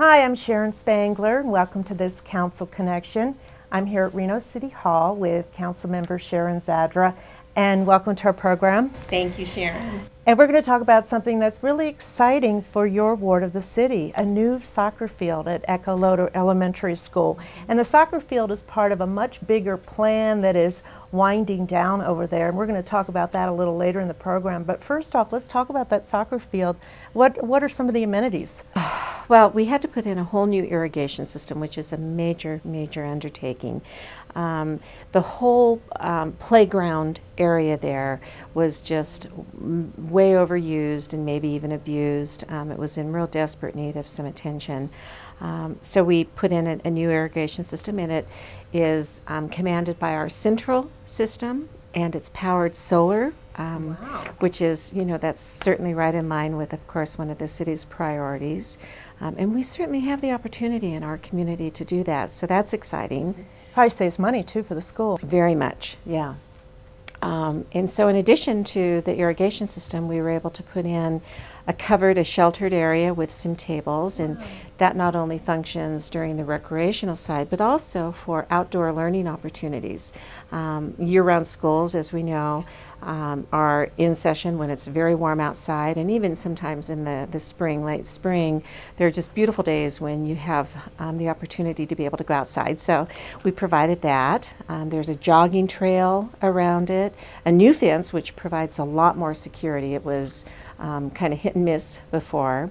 Hi, I'm Sharon Spangler, and welcome to this Council Connection. I'm here at Reno City Hall with Council Member Sharon Zadra, and welcome to our program. Thank you, Sharon. And we're going to talk about something that's really exciting for your ward of the city, a new soccer field at Echo Loder Elementary School. And the soccer field is part of a much bigger plan that is winding down over there, and we're going to talk about that a little later in the program. But first off, let's talk about that soccer field. What are some of the amenities? Well, we had to put in a whole new irrigation system, which is a major undertaking. The whole playground area there was just way overused and maybe even abused. It was in real desperate need of some attention. So we put in a new irrigation system, and it is commanded by our central system, and it's powered solar. Wow. Which is, that's certainly right in line with, of course, one of the city's priorities. And we certainly have the opportunity in our community to do that, so that's exciting. Probably saves money, too, for the school. Very much, yeah. And so in addition to the irrigation system, we were able to put in a sheltered area with some tables, and that not only functions during the recreational side, but also for outdoor learning opportunities. Year-round schools, as we know, are in session when it's very warm outside, and even sometimes in the spring, late spring, there are just beautiful days when you have the opportunity to be able to go outside. So we provided that. There's a jogging trail around it, a new fence which provides a lot more security. It was kind of hit and miss before.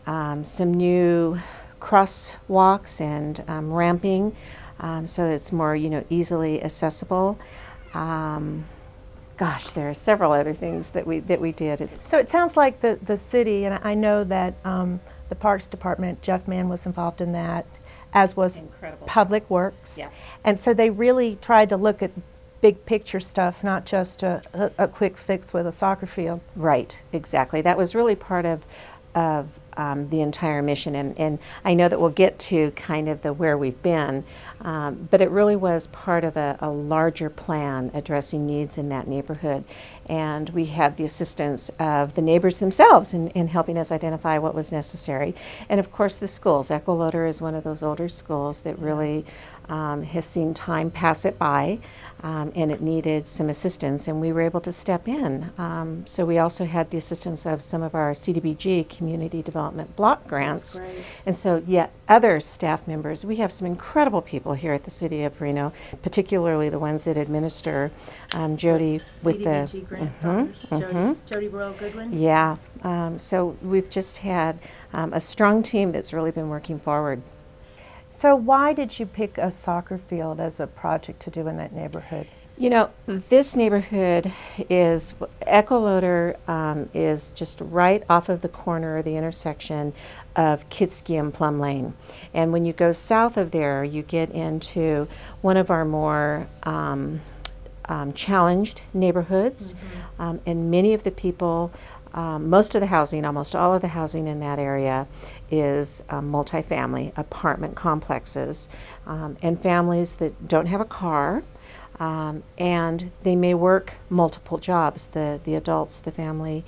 Some new crosswalks and ramping, so that it's more easily accessible. Gosh, there are several other things that we did. So it sounds like the city, and I know that the Parks Department, Jeff Mann was involved in that, as was Incredible. Public Works. Yeah. And so they really tried to look at big picture stuff, not just a quick fix with a soccer field. Right, exactly. That was really part of the entire mission, and I know that we'll get to kind of the where we've been, but it really was part of a larger plan addressing needs in that neighborhood, and we had the assistance of the neighbors themselves in helping us identify what was necessary, and of course the schools. Echo Loder is one of those older schools that really has seen time pass it by, and it needed some assistance, and we were able to step in. So we also had the assistance of some of our CDBG community development block grants, and so yet other staff members. We have some incredible people here at the City of Reno, particularly the ones that administer. Jody with the CDBG grant donors, Jody Royal Goodwin. Yeah, so we've just had a strong team that's really been working forward. So why did you pick a soccer field as a project to do in that neighborhood? This neighborhood is, Echo Loder is just right off of the corner of the intersection of Kitsky and Plum Lane. And when you go south of there, you get into one of our more challenged neighborhoods. And many of the people, most of the housing, almost all of the housing in that area is multifamily apartment complexes, and families that don't have a car, and they may work multiple jobs. The adults, the family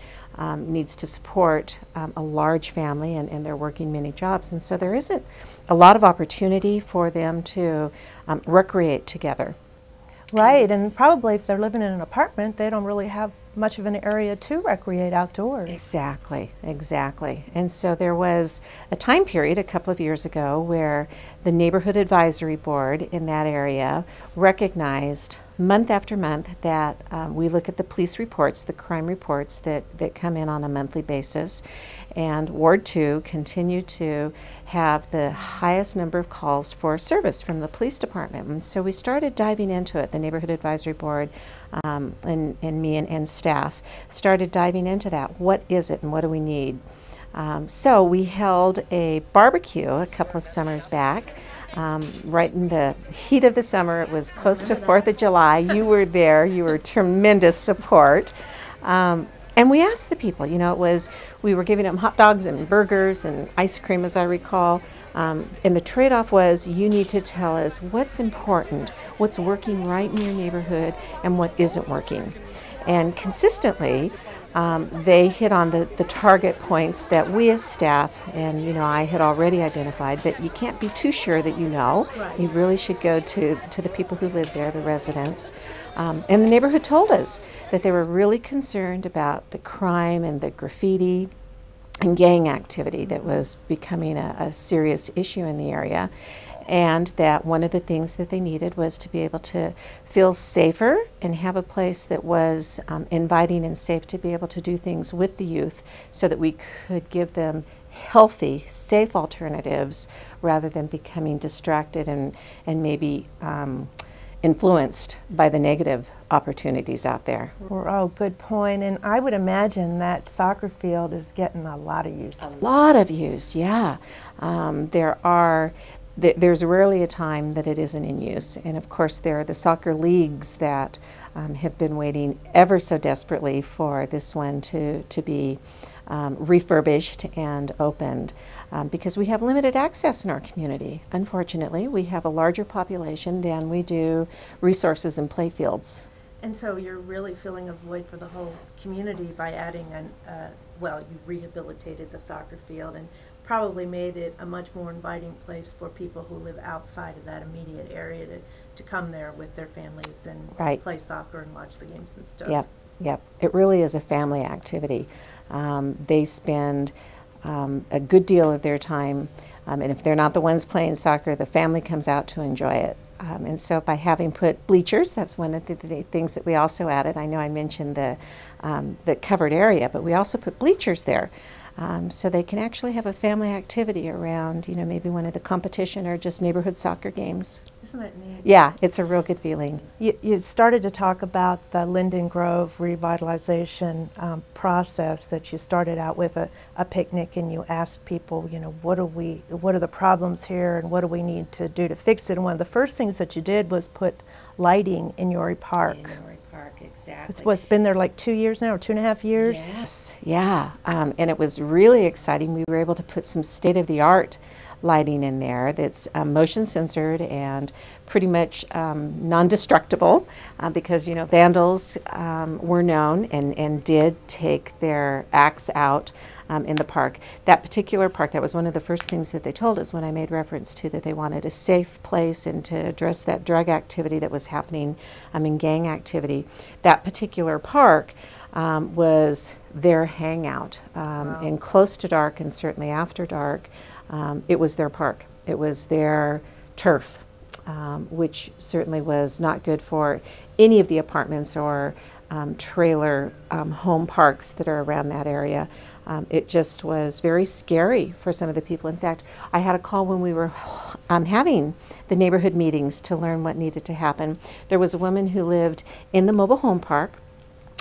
needs to support a large family, and they're working many jobs, and so there isn't a lot of opportunity for them to recreate together. Right, and probably if they're living in an apartment, they don't really have much of an area to recreate outdoors. Exactly. And so there was a time period a couple of years ago where the Neighborhood Advisory Board in that area recognized month after month that we look at the police reports, the crime reports that come in on a monthly basis, and Ward 2 continued to have the highest number of calls for service from the police department. And so we started diving into it. The Neighborhood Advisory Board and me and staff started diving into that. What is it and what do we need? So we held a barbecue a couple of summers back. Right in the heat of the summer. It was close to 4th of July. You were there. You were tremendous support. And we asked the people, we were giving them hot dogs and burgers and ice cream, as I recall. And the trade-off was, you need to tell us what's important, what's working right in your neighborhood, and what isn't working. And consistently, They hit on the target points that we as staff and I had already identified, but you can't be too sure that you know. Right. You really should go to the people who live there, the residents. And the neighborhood told us that they were really concerned about the crime and the graffiti and gang activity that was becoming a serious issue in the area, and that one of the things that they needed was to be able to feel safer and have a place that was inviting and safe to be able to do things with the youth so that we could give them healthy, safe alternatives rather than becoming distracted and maybe influenced by the negative opportunities out there. Oh, good point. And I would imagine that soccer field is getting a lot of use. A lot of use, yeah. There's rarely a time that it isn't in use. And of course, there are the soccer leagues that have been waiting ever so desperately for this one to be refurbished and opened because we have limited access in our community. Unfortunately, we have a larger population than we do resources and play fields. And so you're really filling a void for the whole community by adding you rehabilitated the soccer field and probably made it a much more inviting place for people who live outside of that immediate area to come there with their families and Right. play soccer and watch the games and stuff. Yep. It really is a family activity. They spend a good deal of their time, and if they're not the ones playing soccer, the family comes out to enjoy it. And so by having put bleachers, that's one of the things that we also added. I know I mentioned the covered area, but we also put bleachers there. So they can actually have a family activity around, maybe one of the competition or just neighborhood soccer games. Isn't that neat? Yeah, it's a real good feeling. You started to talk about the Linden Grove revitalization process, that you started out with a picnic and you asked people, what are the problems here and what do we need to do to fix it? And one of the first things that you did was put lighting in Yori Park. Exactly. It's been there like 2 years now, or 2.5 years? Yes, yeah. And it was really exciting. We were able to put some state-of-the-art lighting in there that's motion censored and pretty much non-destructible because, vandals were known and did take their axe out in the park. That particular park, that was one of the first things that they told us when I made reference to that they wanted a safe place and to address that drug activity that was happening in gang activity. That particular park was their hangout. And close to dark and certainly after dark, it was their park. It was their turf, which certainly was not good for any of the apartments or trailer home parks that are around that area. It just was very scary for some of the people. In fact, I had a call when we were having the neighborhood meetings to learn what needed to happen. There was a woman who lived in the mobile home park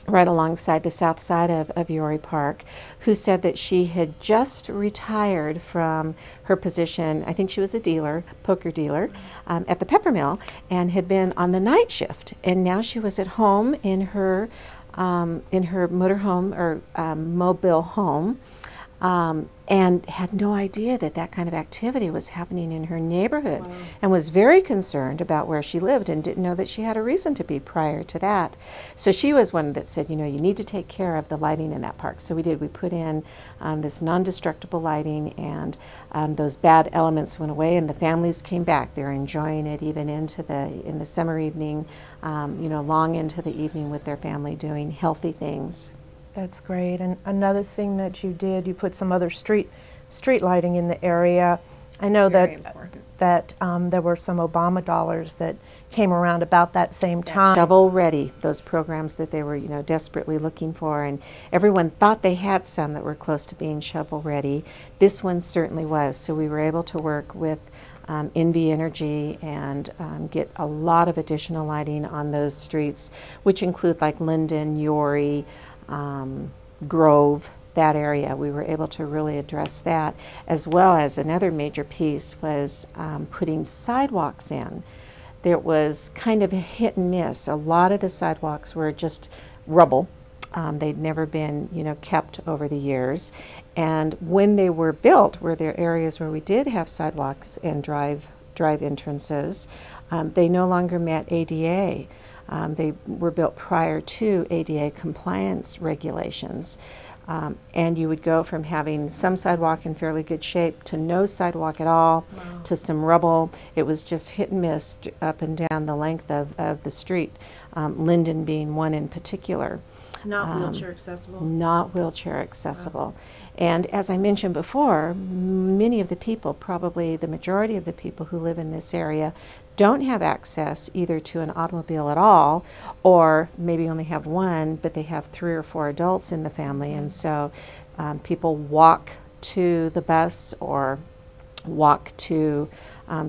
right alongside the south side of Yori Park, who said that she had just retired from her position. I think she was a dealer, poker dealer, at the Pepper Mill, and had been on the night shift. And now she was at home in her motorhome or mobile home, and had no idea that kind of activity was happening in her neighborhood. Wow. And was very concerned about where she lived and didn't know that she had a reason to be prior to that. So she was one that said, you need to take care of the lighting in that park. So we did. We put in this non-destructible lighting, and those bad elements went away, and the families came back. They're enjoying it even in the summer evening, long into the evening with their family doing healthy things. That's great. And another thing that you did, you put some other street lighting in the area. I know that there were some Obama dollars that came around about that same time. Shovel ready, those programs that they were, desperately looking for, and everyone thought they had some that were close to being shovel ready. This one certainly was. So we were able to work with NV Energy and get a lot of additional lighting on those streets, which include like Linden, Yori, Grove, that area. We were able to really address that, as well as another major piece was putting sidewalks in. There was kind of a hit and miss. A lot of the sidewalks were just rubble. They'd never been, kept over the years. And when they were built, were there areas where we did have sidewalks and drive entrances, they no longer met ADA They were built prior to ADA compliance regulations. And you would go from having some sidewalk in fairly good shape to no sidewalk at all, Wow. to some rubble. It was just hit and miss up and down the length of the street, Linden being one in particular. Not wheelchair accessible? Not wheelchair accessible. And as I mentioned before, many of the people, probably the majority of the people who live in this area, don't have access either to an automobile at all, or maybe only have one, but they have 3 or 4 adults in the family. And so people walk to the bus or walk to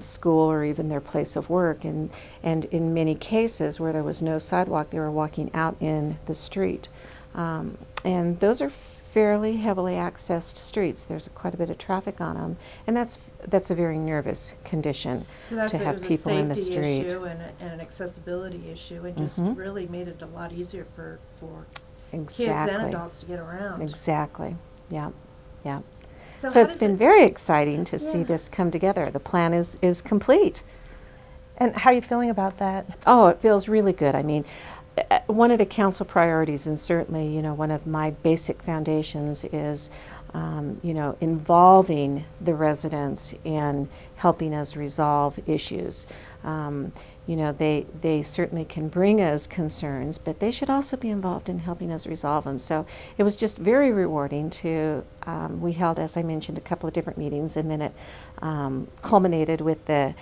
school or even their place of work. And in many cases where there was no sidewalk, they were walking out in the street. And those are fairly heavily accessed streets. There's quite a bit of traffic on them, and that's a very nervous condition to have people in the street. So that's a safety issue and an accessibility issue, and just really made it a lot easier for kids and adults to get around. Exactly. Yeah. Yeah. So it's been very exciting to see this come together. The plan is complete. And how are you feeling about that? Oh, it feels really good. I mean, one of the council priorities, and certainly, you know, one of my basic foundations is, you know, involving the residents in helping us resolve issues. You know, they certainly can bring us concerns, but they should also be involved in helping us resolve them. So it was just very rewarding to, we held, as I mentioned, a couple of different meetings, and then it culminated with the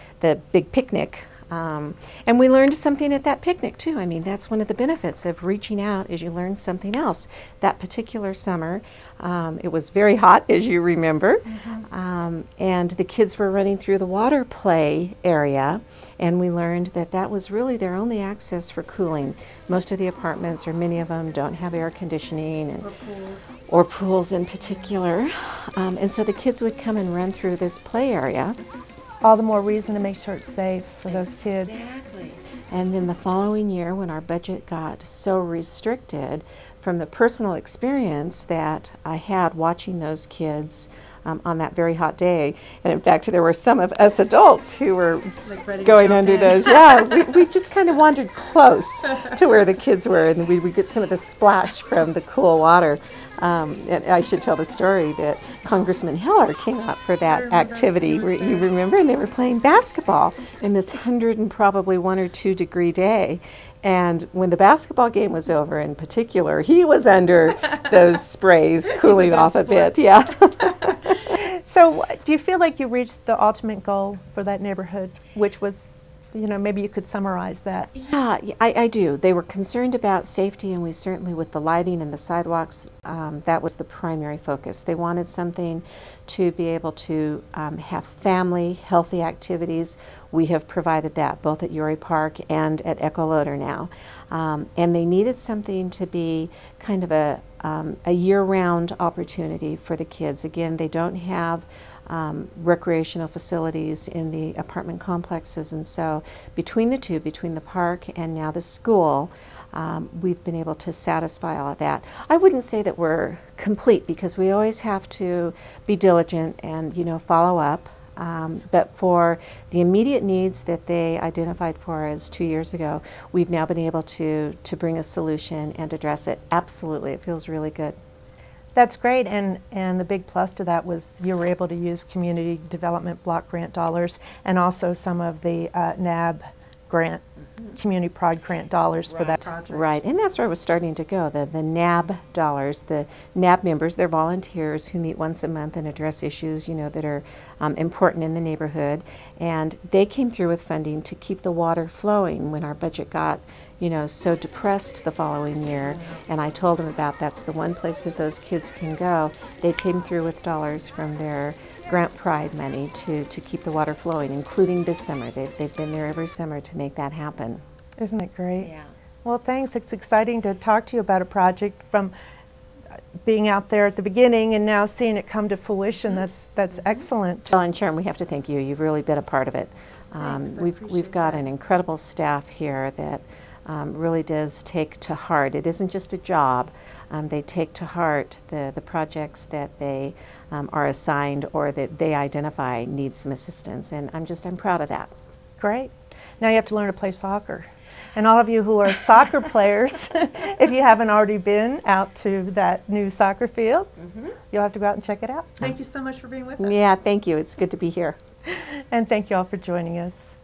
big picnic. And we learned something at that picnic too. I mean, that's one of the benefits of reaching out, is you learn something else. That particular summer, it was very hot, as you remember, and the kids were running through the water play area, and we learned that that was really their only access for cooling. Most of the apartments, or many of them, don't have air conditioning, and, or pools in particular. And so the kids would come and run through this play area. All the more reason to make sure it's safe for those kids. Exactly. And then the following year, when our budget got so restricted, from the personal experience that I had watching those kids on that very hot day, and in fact there were some of us adults who were going under those, we just kind of wandered close to where the kids were, and we would get some of the splash from the cool water. And I should tell the story that Congressman Heller came out for that activity. You remember? And they were playing basketball in this 100 and probably 1 or 2 degree day. And when the basketball game was over, in particular, he was under those sprays, cooling off a bit. Yeah. So do you feel like you reached the ultimate goal for that neighborhood, which was, you know, maybe you could summarize that? Yeah, I do. They were concerned about safety, and we certainly, with the lighting and the sidewalks, that was the primary focus. They wanted something to be able to have family, healthy activities. We have provided that both at Yori Park and at Echo Loder now. And they needed something to be kind of a year-round opportunity for the kids. Again, they don't have recreational facilities in the apartment complexes, and so between the two, between the park and now the school, we've been able to satisfy all of that. I wouldn't say that we're complete, because we always have to be diligent and, you know, follow up. But for the immediate needs that they identified for us 2 years ago, we've now been able to bring a solution and address it. Absolutely, it feels really good. That's great, and the big plus to that was you were able to use community development block grant dollars and also some of the NAB grant, community prod grant dollars for that project. Right, and that's where it was starting to go, the NAB dollars. The NAB members, they're volunteers who meet once a month and address issues, you know, that are important in the neighborhood, and they came through with funding to keep the water flowing when our budget got, you know, so depressed the following year. And I told them about that's the one place that those kids can go. They came through with dollars from their Grant Pride money to keep the water flowing, including this summer. They've been there every summer to make that happen. Isn't it great? Yeah. Well, thanks. It's exciting to talk to you about a project from being out there at the beginning and now seeing it come to fruition. That's excellent. Well, and Sharon, we have to thank you. You've really been a part of it. We've got an incredible staff here that really does take to heart. It isn't just a job. They take to heart the projects that they are assigned or that they identify need some assistance, and I'm proud of that. Great. Now you have to learn to play soccer. And all of you who are soccer players, if you haven't already been out to that new soccer field, you'll have to go out and check it out. Thank you so much for being with us. Yeah, thank you. It's good to be here. And thank you all for joining us.